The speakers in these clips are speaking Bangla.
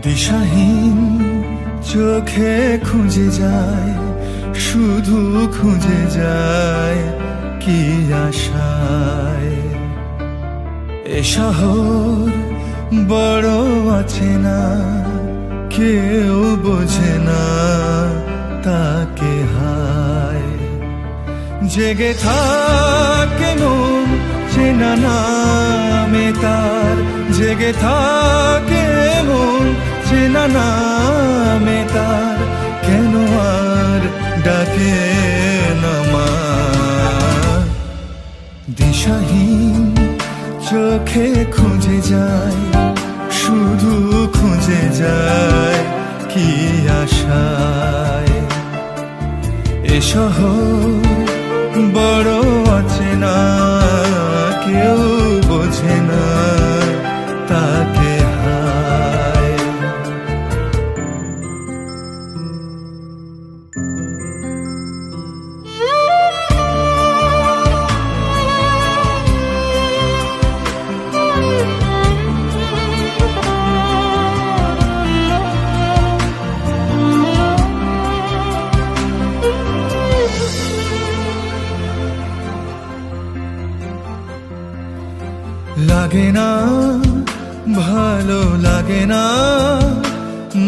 দিশাহীন চোখে খুঁজে যায়, শুধু খুঁজে যায় কি আশায়। এ শহর বড় আছে না, কেউ বোঝে না তাকে হায়। জেগে থাকে মন চেনা নামে তার, জেগে থাকে মন চেনা নামে তার, কেন আর ডাকে না মা। দিশাহীন চোখে খুঁজে যায়, শুধু খুঁজে যায় কি আশায়। এ শহর বড় আছে না, কেউ বোঝে না তাকে হায়। লাগে না ভালো লাগে না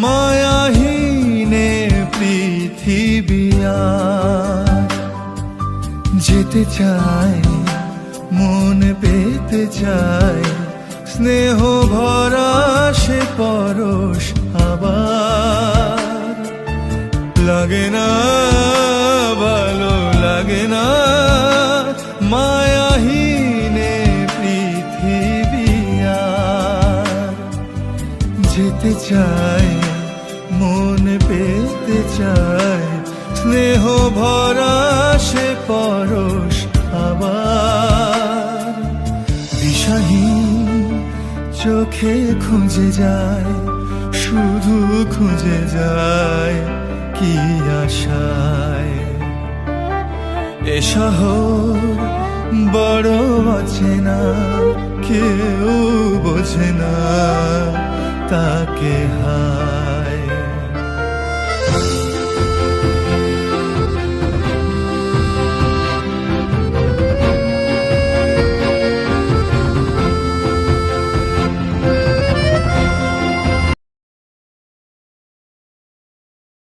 মায়াহীনে পৃথিবী আর। যেতে চাই মন পেতে চাই, স্নেহ ভরা সে পরশ আবার। লাগে না ভালো লাগে না মায়াহীনে পৃথিবী আর। যেতে চাই মন পেতে চাই, স্নেহ ভরা সে পরশ আবার। দিশাহীন চোখে খুঁজে যায়, শুধু খুঁজে যায় কি আশায়। এ শহর বড় আছে না, কেউ বোঝে না তাকে হায়।